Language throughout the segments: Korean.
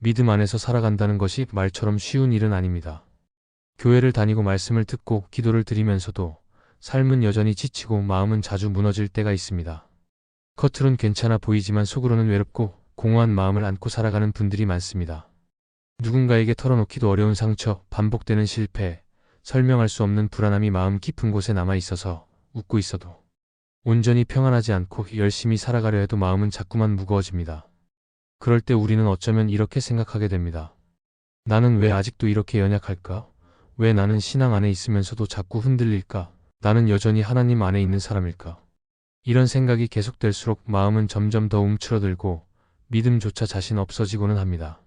믿음 안에서 살아간다는 것이 말처럼 쉬운 일은 아닙니다. 교회를 다니고 말씀을 듣고 기도를 드리면서도 삶은 여전히 지치고 마음은 자주 무너질 때가 있습니다. 겉으론 괜찮아 보이지만 속으로는 외롭고 공허한 마음을 안고 살아가는 분들이 많습니다. 누군가에게 털어놓기도 어려운 상처, 반복되는 실패, 설명할 수 없는 불안함이 마음 깊은 곳에 남아 있어서 웃고 있어도 온전히 평안하지 않고 열심히 살아가려 해도 마음은 자꾸만 무거워집니다. 그럴 때 우리는 어쩌면 이렇게 생각하게 됩니다. 나는 왜 아직도 이렇게 연약할까? 왜 나는 신앙 안에 있으면서도 자꾸 흔들릴까? 나는 여전히 하나님 안에 있는 사람일까? 이런 생각이 계속될수록 마음은 점점 더 움츠러들고 믿음조차 자신 없어지고는 합니다.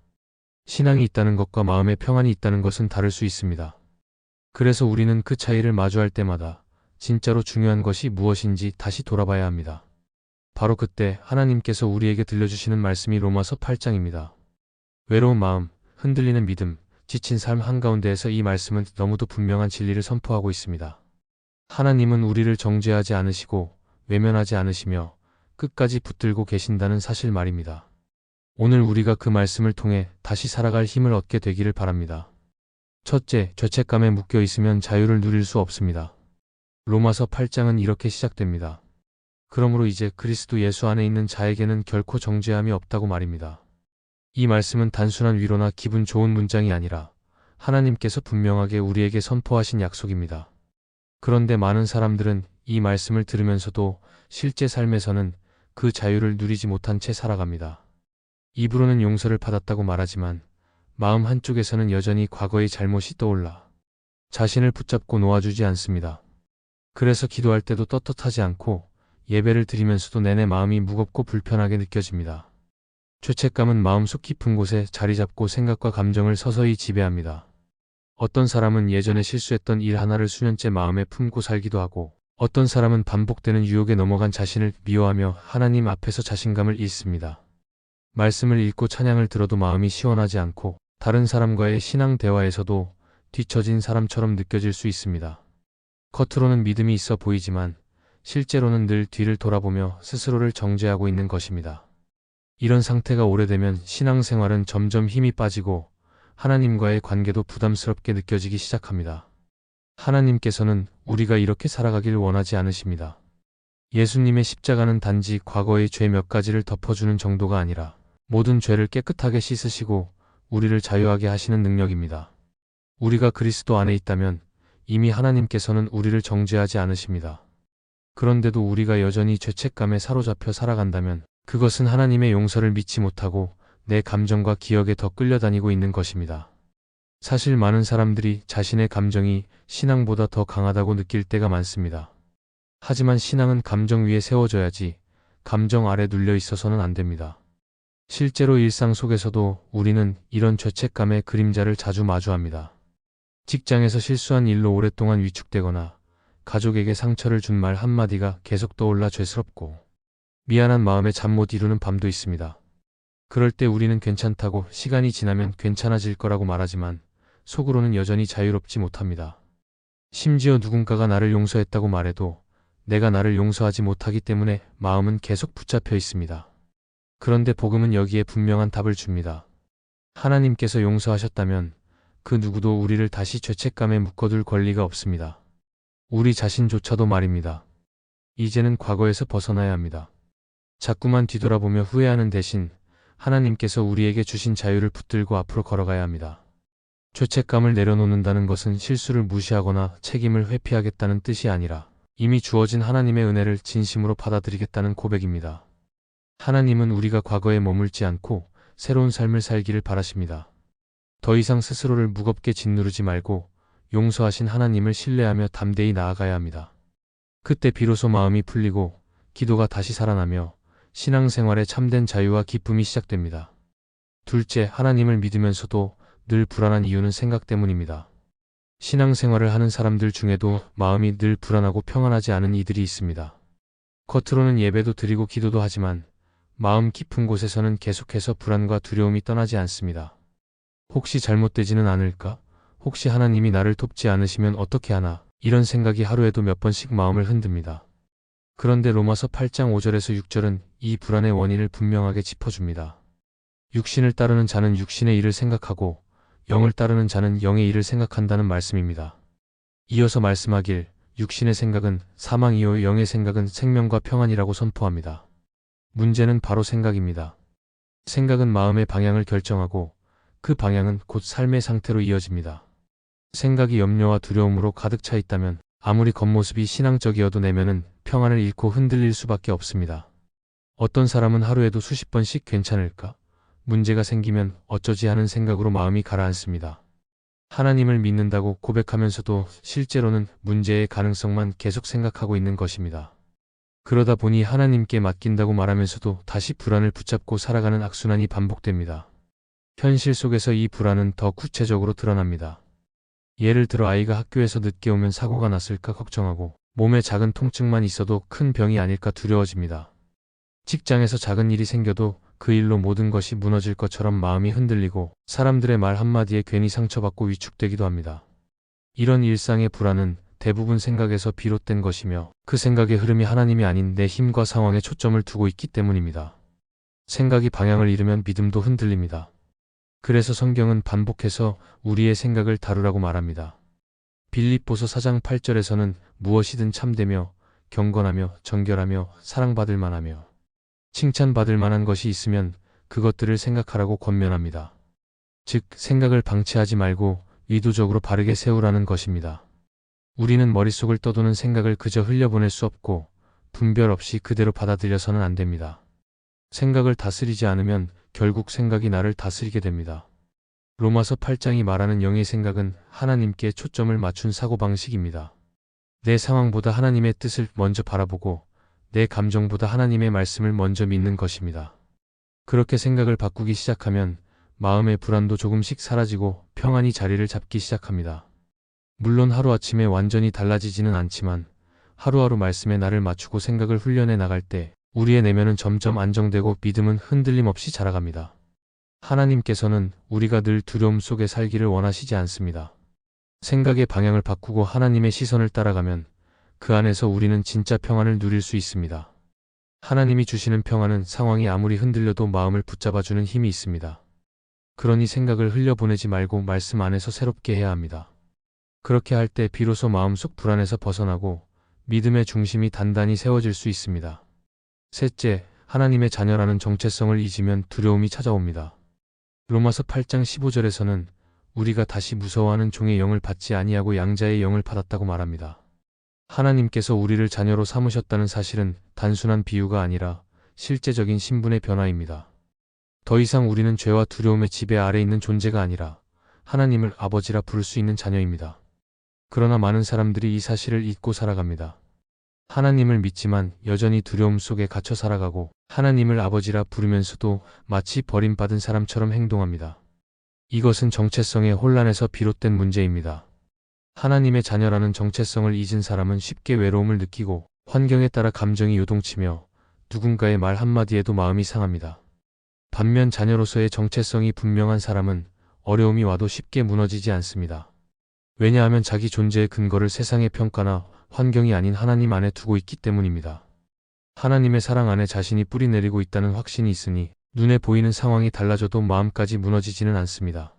신앙이 있다는 것과 마음의 평안이 있다는 것은 다를 수 있습니다. 그래서 우리는 그 차이를 마주할 때마다 진짜로 중요한 것이 무엇인지 다시 돌아봐야 합니다. 바로 그때 하나님께서 우리에게 들려주시는 말씀이 로마서 8장입니다. 외로운 마음, 흔들리는 믿음, 지친 삶 한가운데에서 이 말씀은 너무도 분명한 진리를 선포하고 있습니다. 하나님은 우리를 정죄하지 않으시고 외면하지 않으시며 끝까지 붙들고 계신다는 사실 말입니다. 오늘 우리가 그 말씀을 통해 다시 살아갈 힘을 얻게 되기를 바랍니다. 첫째, 죄책감에 묶여 있으면 자유를 누릴 수 없습니다. 로마서 8장은 이렇게 시작됩니다. 그러므로 이제 그리스도 예수 안에 있는 자에게는 결코 정죄함이 없다고 말입니다. 이 말씀은 단순한 위로나 기분 좋은 문장이 아니라 하나님께서 분명하게 우리에게 선포하신 약속입니다. 그런데 많은 사람들은 이 말씀을 들으면서도 실제 삶에서는 그 자유를 누리지 못한 채 살아갑니다. 입으로는 용서를 받았다고 말하지만 마음 한쪽에서는 여전히 과거의 잘못이 떠올라 자신을 붙잡고 놓아주지 않습니다. 그래서 기도할 때도 떳떳하지 않고 예배를 드리면서도 내내 마음이 무겁고 불편하게 느껴집니다. 죄책감은 마음속 깊은 곳에 자리 잡고 생각과 감정을 서서히 지배합니다. 어떤 사람은 예전에 실수했던 일 하나를 수년째 마음에 품고 살기도 하고 어떤 사람은 반복되는 유혹에 넘어간 자신을 미워하며 하나님 앞에서 자신감을 잃습니다. 말씀을 읽고 찬양을 들어도 마음이 시원하지 않고 다른 사람과의 신앙 대화에서도 뒤처진 사람처럼 느껴질 수 있습니다. 겉으로는 믿음이 있어 보이지만 실제로는 늘 뒤를 돌아보며 스스로를 정죄하고 있는 것입니다. 이런 상태가 오래되면 신앙생활은 점점 힘이 빠지고 하나님과의 관계도 부담스럽게 느껴지기 시작합니다. 하나님께서는 우리가 이렇게 살아가길 원하지 않으십니다. 예수님의 십자가는 단지 과거의 죄 몇 가지를 덮어주는 정도가 아니라 모든 죄를 깨끗하게 씻으시고 우리를 자유하게 하시는 능력입니다. 우리가 그리스도 안에 있다면 이미 하나님께서는 우리를 정죄하지 않으십니다. 그런데도 우리가 여전히 죄책감에 사로잡혀 살아간다면 그것은 하나님의 용서를 믿지 못하고 내 감정과 기억에 더 끌려다니고 있는 것입니다. 사실 많은 사람들이 자신의 감정이 신앙보다 더 강하다고 느낄 때가 많습니다. 하지만 신앙은 감정 위에 세워져야지 감정 아래 눌려 있어서는 안 됩니다. 실제로 일상 속에서도 우리는 이런 죄책감의 그림자를 자주 마주합니다. 직장에서 실수한 일로 오랫동안 위축되거나 가족에게 상처를 준 말 한마디가 계속 떠올라 죄스럽고 미안한 마음에 잠 못 이루는 밤도 있습니다. 그럴 때 우리는 괜찮다고 시간이 지나면 괜찮아질 거라고 말하지만 속으로는 여전히 자유롭지 못합니다. 심지어 누군가가 나를 용서했다고 말해도 내가 나를 용서하지 못하기 때문에 마음은 계속 붙잡혀 있습니다. 그런데 복음은 여기에 분명한 답을 줍니다. 하나님께서 용서하셨다면 그 누구도 우리를 다시 죄책감에 묶어둘 권리가 없습니다. 우리 자신조차도 말입니다. 이제는 과거에서 벗어나야 합니다. 자꾸만 뒤돌아보며 후회하는 대신 하나님께서 우리에게 주신 자유를 붙들고 앞으로 걸어가야 합니다. 죄책감을 내려놓는다는 것은 실수를 무시하거나 책임을 회피하겠다는 뜻이 아니라 이미 주어진 하나님의 은혜를 진심으로 받아들이겠다는 고백입니다. 하나님은 우리가 과거에 머물지 않고 새로운 삶을 살기를 바라십니다. 더 이상 스스로를 무겁게 짓누르지 말고 용서하신 하나님을 신뢰하며 담대히 나아가야 합니다. 그때 비로소 마음이 풀리고 기도가 다시 살아나며 신앙생활의 참된 자유와 기쁨이 시작됩니다. 둘째, 하나님을 믿으면서도 늘 불안한 이유는 생각 때문입니다. 신앙생활을 하는 사람들 중에도 마음이 늘 불안하고 평안하지 않은 이들이 있습니다. 겉으로는 예배도 드리고 기도도 하지만 마음 깊은 곳에서는 계속해서 불안과 두려움이 떠나지 않습니다. 혹시 잘못되지는 않을까? 혹시 하나님이 나를 돕지 않으시면 어떻게 하나? 이런 생각이 하루에도 몇 번씩 마음을 흔듭니다. 그런데 로마서 8장 5절에서 6절은 이 불안의 원인을 분명하게 짚어줍니다. 육신을 따르는 자는 육신의 일을 생각하고 영을 따르는 자는 영의 일을 생각한다는 말씀입니다. 이어서 말씀하길 육신의 생각은 사망이요 영의 생각은 생명과 평안이라고 선포합니다. 문제는 바로 생각입니다. 생각은 마음의 방향을 결정하고 그 방향은 곧 삶의 상태로 이어집니다. 생각이 염려와 두려움으로 가득 차 있다면 아무리 겉모습이 신앙적이어도 내면은 평안을 잃고 흔들릴 수밖에 없습니다. 어떤 사람은 하루에도 수십 번씩 괜찮을까? 문제가 생기면 어쩌지 하는 생각으로 마음이 가라앉습니다. 하나님을 믿는다고 고백하면서도 실제로는 문제의 가능성만 계속 생각하고 있는 것입니다. 그러다 보니 하나님께 맡긴다고 말하면서도 다시 불안을 붙잡고 살아가는 악순환이 반복됩니다. 현실 속에서 이 불안은 더 구체적으로 드러납니다. 예를 들어 아이가 학교에서 늦게 오면 사고가 났을까 걱정하고 몸에 작은 통증만 있어도 큰 병이 아닐까 두려워집니다. 직장에서 작은 일이 생겨도 그 일로 모든 것이 무너질 것처럼 마음이 흔들리고 사람들의 말 한마디에 괜히 상처받고 위축되기도 합니다. 이런 일상의 불안은 대부분 생각에서 비롯된 것이며 그 생각의 흐름이 하나님이 아닌 내 힘과 상황에 초점을 두고 있기 때문입니다. 생각이 방향을 잃으면 믿음도 흔들립니다. 그래서 성경은 반복해서 우리의 생각을 다루라고 말합니다. 빌립보서 4장 8절에서는 무엇이든 참되며 경건하며 정결하며 사랑받을 만하며 칭찬받을 만한 것이 있으면 그것들을 생각하라고 권면합니다. 즉 생각을 방치하지 말고 의도적으로 바르게 세우라는 것입니다. 우리는 머릿속을 떠도는 생각을 그저 흘려보낼 수 없고 분별 없이 그대로 받아들여서는 안 됩니다. 생각을 다스리지 않으면 결국 생각이 나를 다스리게 됩니다. 로마서 8장이 말하는 영의 생각은 하나님께 초점을 맞춘 사고방식입니다. 내 상황보다 하나님의 뜻을 먼저 바라보고 내 감정보다 하나님의 말씀을 먼저 믿는 것입니다. 그렇게 생각을 바꾸기 시작하면 마음의 불안도 조금씩 사라지고 평안이 자리를 잡기 시작합니다. 물론 하루아침에 완전히 달라지지는 않지만 하루하루 말씀에 나를 맞추고 생각을 훈련해 나갈 때 우리의 내면은 점점 안정되고 믿음은 흔들림 없이 자라갑니다. 하나님께서는 우리가 늘 두려움 속에 살기를 원하시지 않습니다. 생각의 방향을 바꾸고 하나님의 시선을 따라가면 그 안에서 우리는 진짜 평안을 누릴 수 있습니다. 하나님이 주시는 평안은 상황이 아무리 흔들려도 마음을 붙잡아주는 힘이 있습니다. 그러니 생각을 흘려보내지 말고 말씀 안에서 새롭게 해야 합니다. 그렇게 할 때 비로소 마음속 불안에서 벗어나고 믿음의 중심이 단단히 세워질 수 있습니다. 셋째, 하나님의 자녀라는 정체성을 잊으면 두려움이 찾아옵니다. 로마서 8장 15절에서는 우리가 다시 무서워하는 종의 영을 받지 아니하고 양자의 영을 받았다고 말합니다. 하나님께서 우리를 자녀로 삼으셨다는 사실은 단순한 비유가 아니라 실제적인 신분의 변화입니다. 더 이상 우리는 죄와 두려움의 지배 아래 있는 존재가 아니라 하나님을 아버지라 부를 수 있는 자녀입니다. 그러나 많은 사람들이 이 사실을 잊고 살아갑니다. 하나님을 믿지만 여전히 두려움 속에 갇혀 살아가고 하나님을 아버지라 부르면서도 마치 버림받은 사람처럼 행동합니다. 이것은 정체성의 혼란에서 비롯된 문제입니다. 하나님의 자녀라는 정체성을 잊은 사람은 쉽게 외로움을 느끼고 환경에 따라 감정이 요동치며 누군가의 말 한마디에도 마음이 상합니다. 반면 자녀로서의 정체성이 분명한 사람은 어려움이 와도 쉽게 무너지지 않습니다. 왜냐하면 자기 존재의 근거를 세상의 평가나 환경이 아닌 하나님 안에 두고 있기 때문입니다. 하나님의 사랑 안에 자신이 뿌리 내리고 있다는 확신이 있으니 눈에 보이는 상황이 달라져도 마음까지 무너지지는 않습니다.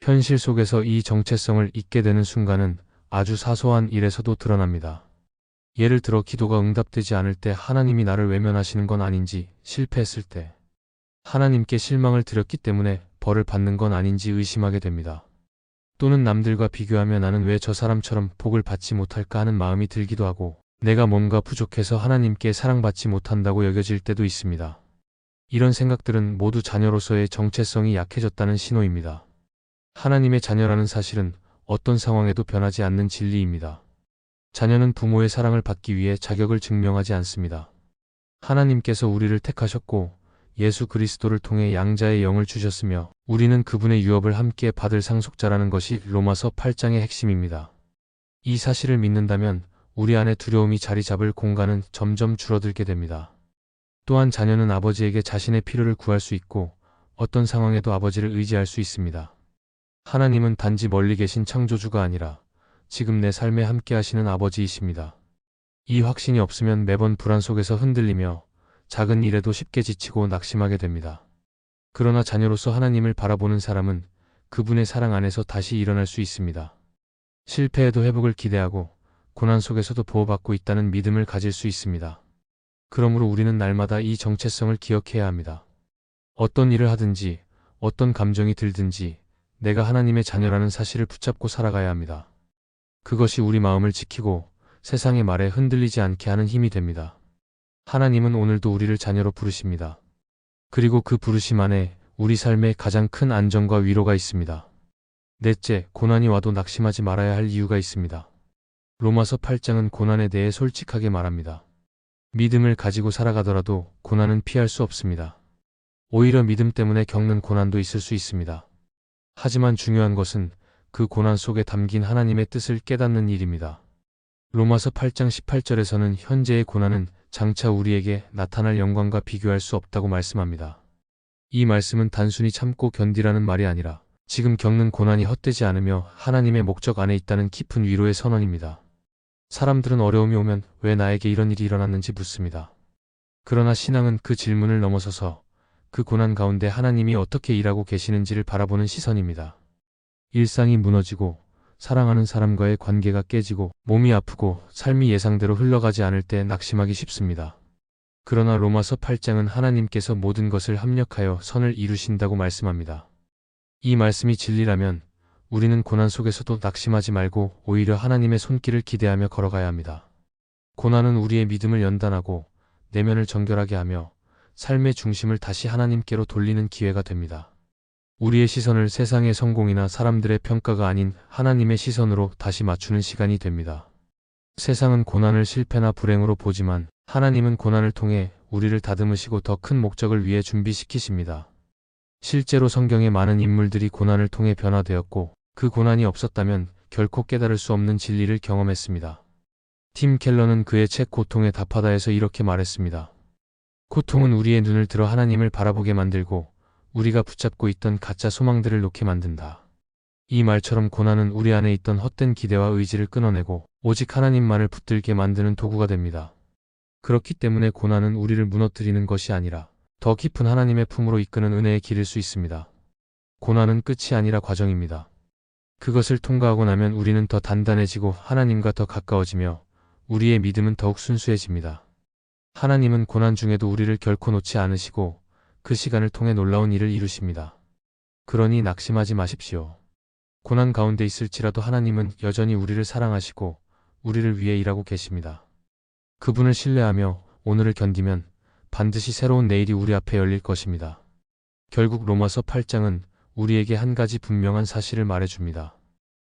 현실 속에서 이 정체성을 잊게 되는 순간은 아주 사소한 일에서도 드러납니다. 예를 들어 기도가 응답되지 않을 때 하나님이 나를 외면하시는 건 아닌지, 실패했을 때 하나님께 실망을 드렸기 때문에 벌을 받는 건 아닌지 의심하게 됩니다. 또는 남들과 비교하며 나는 왜 저 사람처럼 복을 받지 못할까 하는 마음이 들기도 하고 내가 뭔가 부족해서 하나님께 사랑받지 못한다고 여겨질 때도 있습니다. 이런 생각들은 모두 자녀로서의 정체성이 약해졌다는 신호입니다. 하나님의 자녀라는 사실은 어떤 상황에도 변하지 않는 진리입니다. 자녀는 부모의 사랑을 받기 위해 자격을 증명하지 않습니다. 하나님께서 우리를 택하셨고 예수 그리스도를 통해 양자의 영을 주셨으며 우리는 그분의 유업을 함께 받을 상속자라는 것이 로마서 8장의 핵심입니다. 이 사실을 믿는다면 우리 안에 두려움이 자리 잡을 공간은 점점 줄어들게 됩니다. 또한 자녀는 아버지에게 자신의 필요를 구할 수 있고 어떤 상황에도 아버지를 의지할 수 있습니다. 하나님은 단지 멀리 계신 창조주가 아니라 지금 내 삶에 함께 하시는 아버지이십니다. 이 확신이 없으면 매번 불안 속에서 흔들리며 작은 일에도 쉽게 지치고 낙심하게 됩니다. 그러나 자녀로서 하나님을 바라보는 사람은 그분의 사랑 안에서 다시 일어날 수 있습니다. 실패에도 회복을 기대하고 고난 속에서도 보호받고 있다는 믿음을 가질 수 있습니다. 그러므로 우리는 날마다 이 정체성을 기억해야 합니다. 어떤 일을 하든지 어떤 감정이 들든지 내가 하나님의 자녀라는 사실을 붙잡고 살아가야 합니다. 그것이 우리 마음을 지키고 세상의 말에 흔들리지 않게 하는 힘이 됩니다. 하나님은 오늘도 우리를 자녀로 부르십니다. 그리고 그 부르심 안에 우리 삶에 가장 큰 안정과 위로가 있습니다. 넷째, 고난이 와도 낙심하지 말아야 할 이유가 있습니다. 로마서 8장은 고난에 대해 솔직하게 말합니다. 믿음을 가지고 살아가더라도 고난은 피할 수 없습니다. 오히려 믿음 때문에 겪는 고난도 있을 수 있습니다. 하지만 중요한 것은 그 고난 속에 담긴 하나님의 뜻을 깨닫는 일입니다. 로마서 8장 18절에서는 현재의 고난은 장차 우리에게 나타날 영광과 비교할 수 없다고 말씀합니다. 이 말씀은 단순히 참고 견디라는 말이 아니라 지금 겪는 고난이 헛되지 않으며 하나님의 목적 안에 있다는 깊은 위로의 선언입니다. 사람들은 어려움이 오면 왜 나에게 이런 일이 일어났는지 묻습니다. 그러나 신앙은 그 질문을 넘어서서 그 고난 가운데 하나님이 어떻게 일하고 계시는지를 바라보는 시선입니다. 일상이 무너지고 사랑하는 사람과의 관계가 깨지고 몸이 아프고 삶이 예상대로 흘러가지 않을 때 낙심하기 쉽습니다. 그러나 로마서 8장은 하나님께서 모든 것을 합력하여 선을 이루신다고 말씀합니다. 이 말씀이 진리라면 우리는 고난 속에서도 낙심하지 말고 오히려 하나님의 손길을 기대하며 걸어가야 합니다. 고난은 우리의 믿음을 연단하고 내면을 정결하게 하며 삶의 중심을 다시 하나님께로 돌리는 기회가 됩니다. 우리의 시선을 세상의 성공이나 사람들의 평가가 아닌 하나님의 시선으로 다시 맞추는 시간이 됩니다. 세상은 고난을 실패나 불행으로 보지만 하나님은 고난을 통해 우리를 다듬으시고 더 큰 목적을 위해 준비시키십니다. 실제로 성경의 많은 인물들이 고난을 통해 변화되었고 그 고난이 없었다면 결코 깨달을 수 없는 진리를 경험했습니다. 팀 켈러는 그의 책 고통의 답하다에서 이렇게 말했습니다. 고통은 우리의 눈을 들어 하나님을 바라보게 만들고 우리가 붙잡고 있던 가짜 소망들을 놓게 만든다. 이 말처럼 고난은 우리 안에 있던 헛된 기대와 의지를 끊어내고 오직 하나님만을 붙들게 만드는 도구가 됩니다. 그렇기 때문에 고난은 우리를 무너뜨리는 것이 아니라 더 깊은 하나님의 품으로 이끄는 은혜의 길일 수 있습니다. 고난은 끝이 아니라 과정입니다. 그것을 통과하고 나면 우리는 더 단단해지고 하나님과 더 가까워지며 우리의 믿음은 더욱 순수해집니다. 하나님은 고난 중에도 우리를 결코 놓지 않으시고 그 시간을 통해 놀라운 일을 이루십니다. 그러니 낙심하지 마십시오. 고난 가운데 있을지라도 하나님은 여전히 우리를 사랑하시고 우리를 위해 일하고 계십니다. 그분을 신뢰하며 오늘을 견디면 반드시 새로운 내일이 우리 앞에 열릴 것입니다. 결국 로마서 8장은 우리에게 한 가지 분명한 사실을 말해줍니다.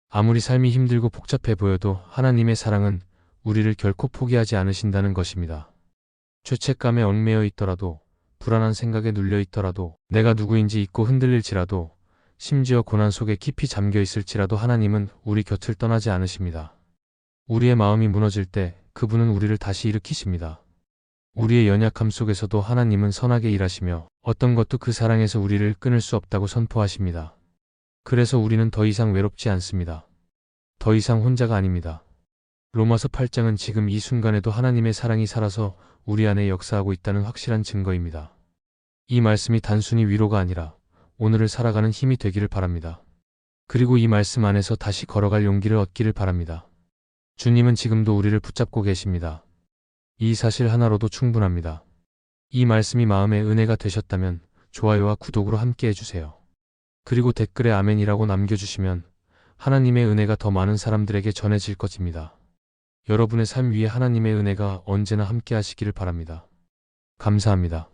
아무리 삶이 힘들고 복잡해 보여도 하나님의 사랑은 우리를 결코 포기하지 않으신다는 것입니다. 죄책감에 얽매여 있더라도 불안한 생각에 눌려 있더라도 내가 누구인지 잊고 흔들릴지라도 심지어 고난 속에 깊이 잠겨 있을지라도 하나님은 우리 곁을 떠나지 않으십니다. 우리의 마음이 무너질 때 그분은 우리를 다시 일으키십니다. 우리의 연약함 속에서도 하나님은 선하게 일하시며 어떤 것도 그 사랑에서 우리를 끊을 수 없다고 선포하십니다. 그래서 우리는 더 이상 외롭지 않습니다. 더 이상 혼자가 아닙니다. 로마서 8장은 지금 이 순간에도 하나님의 사랑이 살아서 우리 안에 역사하고 있다는 확실한 증거입니다. 이 말씀이 단순히 위로가 아니라 오늘을 살아가는 힘이 되기를 바랍니다. 그리고 이 말씀 안에서 다시 걸어갈 용기를 얻기를 바랍니다. 주님은 지금도 우리를 붙잡고 계십니다. 이 사실 하나로도 충분합니다. 이 말씀이 마음의 은혜가 되셨다면 좋아요와 구독으로 함께 해주세요. 그리고 댓글에 아멘이라고 남겨주시면 하나님의 은혜가 더 많은 사람들에게 전해질 것입니다. 여러분의 삶 위에 하나님의 은혜가 언제나 함께 하시기를 바랍니다. 감사합니다.